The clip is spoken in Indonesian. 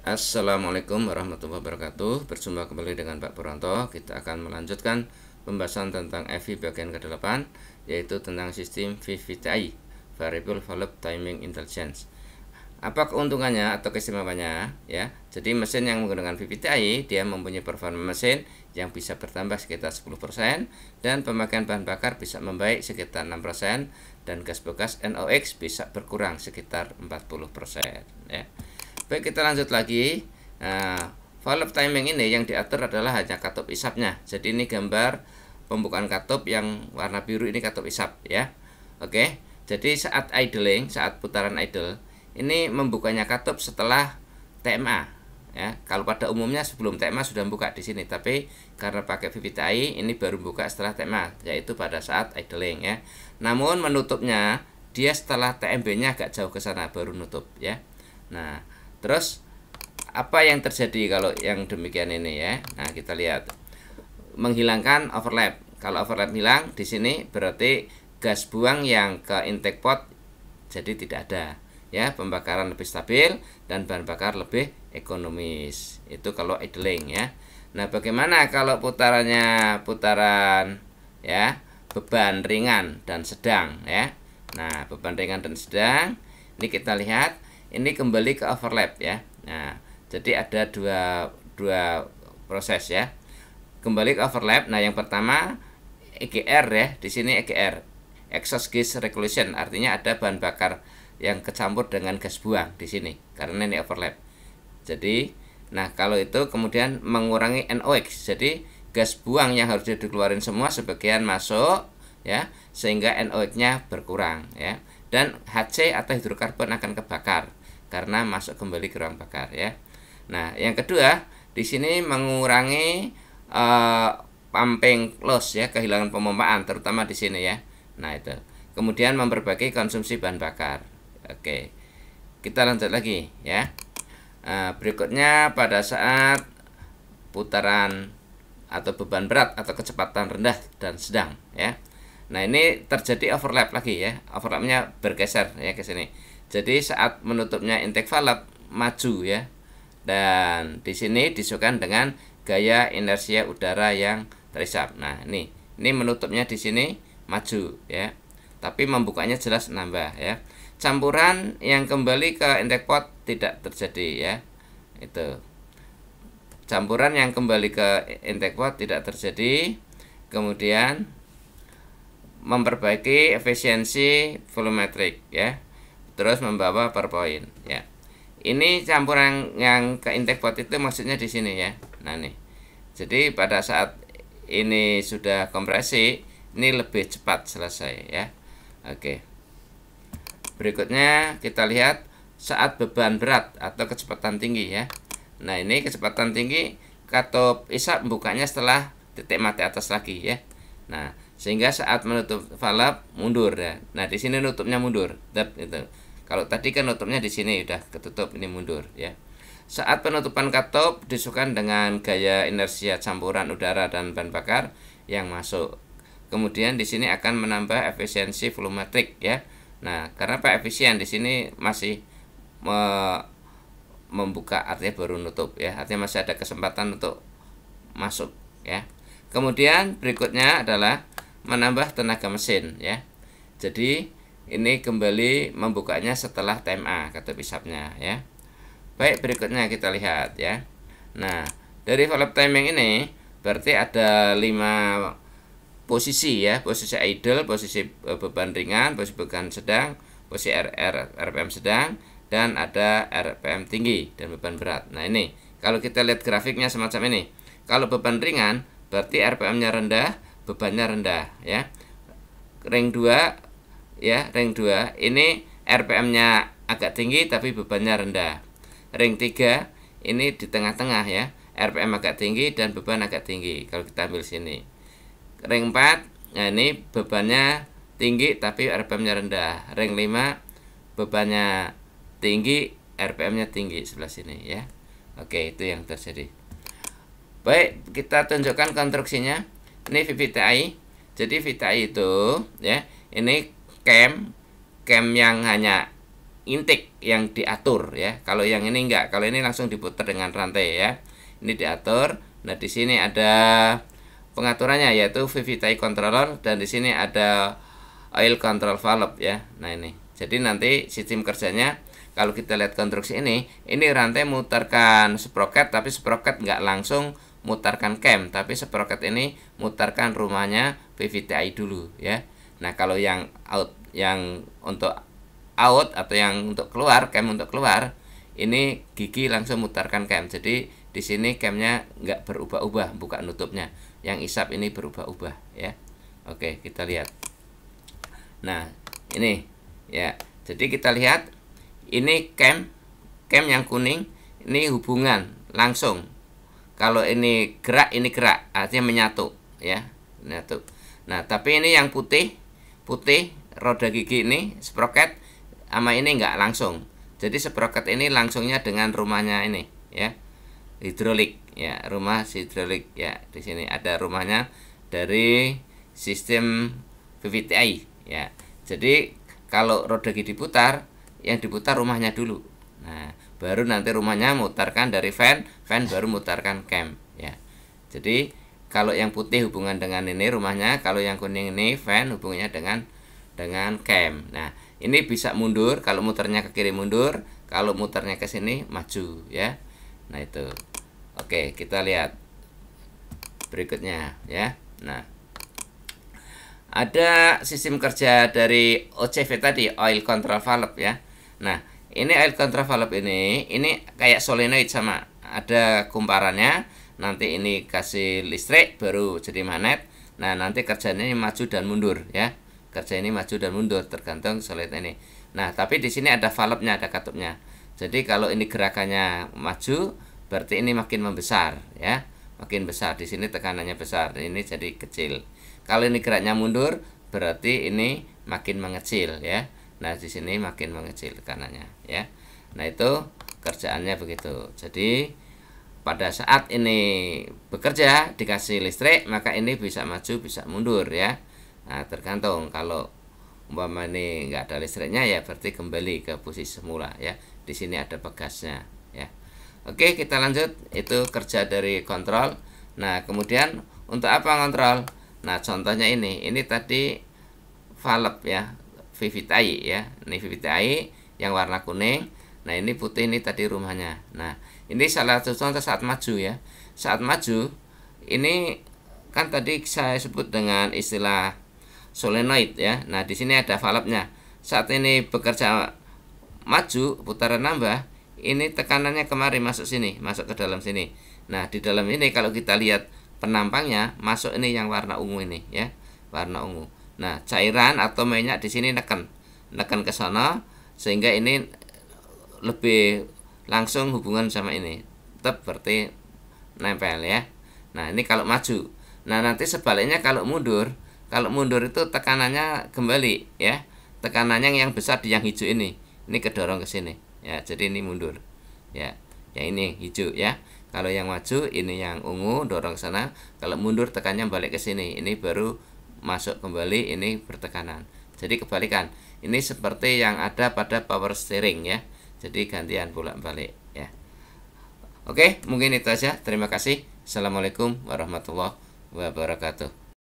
Assalamualaikum warahmatullahi wabarakatuh. Berjumpa kembali dengan Pak Purwanto. Kita akan melanjutkan pembahasan tentang FV bagian ke-8, yaitu tentang sistem VVTI, Variable Valve Timing Intelligence. Apa keuntungannya atau keistimewaannya? Ya, jadi mesin yang menggunakan VVTI dia mempunyai performa mesin yang bisa bertambah sekitar 10% dan pemakaian bahan bakar bisa membaik sekitar 6% dan gas bekas NOx bisa berkurang sekitar 40%. Ya. Baik, kita lanjut lagi. Nah, valve timing ini yang diatur adalah hanya katup isapnya. Jadi ini gambar pembukaan katup yang warna biru, ini katup isap ya. Oke. Jadi saat idling, saat putaran idle, ini membukanya katup setelah TMA ya. Kalau pada umumnya sebelum TMA sudah buka di sini, tapi karena pakai VVTi ini baru buka setelah TMA, yaitu pada saat idling ya. Namun menutupnya dia setelah TMB-nya agak jauh ke sana baru nutup ya. Nah, terus apa yang terjadi kalau yang demikian ini ya? Nah, kita lihat menghilangkan overlap. Kalau overlap hilang di sini berarti gas buang yang ke intake pot jadi tidak ada ya, pembakaran lebih stabil dan bahan bakar lebih ekonomis. Itu kalau idling ya. Nah, bagaimana kalau putarannya putaran ya, beban ringan dan sedang ya. Nah, beban ringan dan sedang ini kita lihat ini kembali ke overlap ya. Nah, jadi ada dua proses ya. Kembali ke overlap. Nah, yang pertama EGR ya. Di sini EGR, exhaust gas regulation, artinya ada bahan bakar yang kecampur dengan gas buang di sini karena ini overlap. Jadi, nah kalau itu kemudian mengurangi NOx. Jadi gas buang yang harus dikeluarin semua sebagian masuk ya, sehingga NOx-nya berkurang ya. Dan HC atau hidrokarbon akan kebakar karena masuk kembali ke ruang bakar ya. Nah, yang kedua di sini mengurangi pumping loss ya, kehilangan pemompaan terutama di sini ya. Nah, itu. Kemudian memperbaiki konsumsi bahan bakar. Oke. Kita lanjut lagi ya. Berikutnya pada saat putaran atau beban berat atau kecepatan rendah dan sedang ya. Nah, ini terjadi overlap lagi ya. Overlapnya bergeser ya ke sini. Jadi saat menutupnya intake valve maju ya. Dan di sini disukan dengan gaya inersia udara yang terisap. Nah, ini menutupnya di sini maju ya. Tapi membukanya jelas nambah ya. Campuran yang kembali ke intake pot tidak terjadi ya. Itu. Campuran yang kembali ke intake pot tidak terjadi. Kemudian memperbaiki efisiensi volumetrik ya. Terus membawa per point ya. Ini campuran yang ke intake pot itu maksudnya di sini ya. Nah, nih. Jadi pada saat ini sudah kompresi, ini lebih cepat selesai ya. Oke. Berikutnya kita lihat saat beban berat atau kecepatan tinggi ya. Nah, ini kecepatan tinggi katup isap bukanya setelah titik mati atas lagi ya. Nah, sehingga saat menutup valve mundur ya. Nah, di sini nutupnya mundur. Itu. Kalau tadi kan nutupnya di sini udah ketutup, ini mundur ya. Saat penutupan katup disukan dengan gaya inersia campuran udara dan bahan bakar yang masuk. Kemudian di sini akan menambah efisiensi volumetrik ya. Nah, karena Pak efisien di sini masih membuka, artinya baru nutup ya. Artinya masih ada kesempatan untuk masuk ya. Kemudian berikutnya adalah menambah tenaga mesin ya. Jadi ini kembali membukanya setelah TMA katup isapnya ya. Baik, berikutnya kita lihat ya. Nah, dari valve timing ini berarti ada 5 posisi ya. Posisi idle, posisi beban ringan, posisi beban sedang, posisi RPM sedang, dan ada RPM tinggi dan beban berat. Nah, ini kalau kita lihat grafiknya semacam ini. Kalau beban ringan berarti RPM-nya rendah, bebannya rendah ya. Ring 2 ya, ring 2 ini RPM-nya agak tinggi tapi bebannya rendah. Ring 3 ini di tengah-tengah ya, RPM agak tinggi dan beban agak tinggi. Kalau kita ambil sini. Ring 4, nah ini bebannya tinggi tapi RPM-nya rendah. Ring 5 bebannya tinggi, RPM-nya tinggi sebelah sini ya. Oke, itu yang terjadi. Baik, kita tunjukkan konstruksinya. Ini VVTi. Jadi VVTi itu ya, ini cam yang hanya intake yang diatur ya. Kalau yang ini enggak, kalau ini langsung diputar dengan rantai ya. Ini diatur. Nah, di sini ada pengaturannya yaitu VVTi controller, dan di sini ada oil control valve ya. Nah, ini. Jadi nanti sistem kerjanya kalau kita lihat konstruksi ini rantai mutarkan sprocket, tapi sprocket nggak langsung mutarkan cam, tapi sprocket ini mutarkan rumahnya VVTi dulu ya. Nah, kalau yang untuk out atau yang untuk keluar, cam untuk keluar, ini gigi langsung mutarkan cam. Jadi di sini camnya nggak berubah-ubah, buka nutupnya. Yang isap ini berubah-ubah ya. Oke, kita lihat. Nah, ini ya. Jadi kita lihat ini cam yang kuning ini hubungan langsung. Kalau ini gerak, artinya menyatu ya, menyatu. Nah, tapi ini yang putih roda gigi ini sprocket sama ini enggak langsung. Jadi sprocket ini langsungnya dengan rumahnya ini ya, hidrolik ya, rumah hidrolik ya. Di sini ada rumahnya dari sistem VVTi ya. Jadi kalau roda gigi diputar, yang diputar rumahnya dulu. Nah, baru nanti rumahnya mutarkan dari fan baru mutarkan cam ya. Jadi kalau yang putih hubungan dengan ini rumahnya, kalau yang kuning ini fan hubungannya dengan cam. Nah, ini bisa mundur, kalau muternya ke kiri mundur, kalau muternya ke sini maju ya. Nah, itu. Oke, kita lihat berikutnya ya. Nah, ada sistem kerja dari OCV tadi, oil control valve ya. Nah, ini oil control valve ini kayak solenoid sama, ada kumparannya. Nanti ini kasih listrik baru jadi magnet. Nah, nanti kerjanya ini maju dan mundur ya. Kerja ini maju dan mundur tergantung solenoid ini. Nah, tapi di sini ada valve-nya, ada katupnya. Jadi kalau ini gerakannya maju, berarti ini makin membesar ya. Makin besar, di sini tekanannya besar, ini jadi kecil. Kalau ini geraknya mundur, berarti ini makin mengecil ya. Nah, di sini makin mengecil tekanannya ya. Nah, itu kerjaannya begitu. Jadi pada saat ini bekerja dikasih listrik, maka ini bisa maju bisa mundur ya. Nah, tergantung. Kalau umpama ini nggak ada listriknya ya berarti kembali ke posisi semula ya. Di sini ada pegasnya ya. Oke, kita lanjut. Itu kerja dari kontrol. Nah, kemudian untuk apa kontrol? Nah, contohnya ini tadi valve ya, VVTi ya. Ini VVTi yang warna kuning. Nah, ini putih, ini tadi rumahnya. Nah, ini salah satu contoh saat maju ya. Saat maju ini kan tadi saya sebut dengan istilah solenoid ya. Nah, di sini ada valve-nya. Saat ini bekerja maju, putaran nambah, ini tekanannya kemari masuk sini, masuk ke dalam sini. Nah, di dalam ini kalau kita lihat penampangnya masuk ini yang warna ungu ini ya, warna ungu. Nah, cairan atau minyak di sini neken ke sana sehingga ini lebih langsung hubungan sama ini. Tetap berarti nempel ya. Nah, ini kalau maju. Nah, nanti sebaliknya kalau mundur itu tekanannya kembali ya. Tekanannya yang besar di yang hijau ini kedorong ke sini ya. Jadi ini mundur ya. Yang ini hijau ya. Kalau yang maju ini yang ungu dorong ke sana, kalau mundur tekannya balik ke sini. Ini baru masuk kembali, ini bertekanan. Jadi kebalikan. Ini seperti yang ada pada power steering ya. Jadi gantian bolak-balik ya. Oke, mungkin itu aja. Terima kasih. Assalamualaikum warahmatullahi wabarakatuh.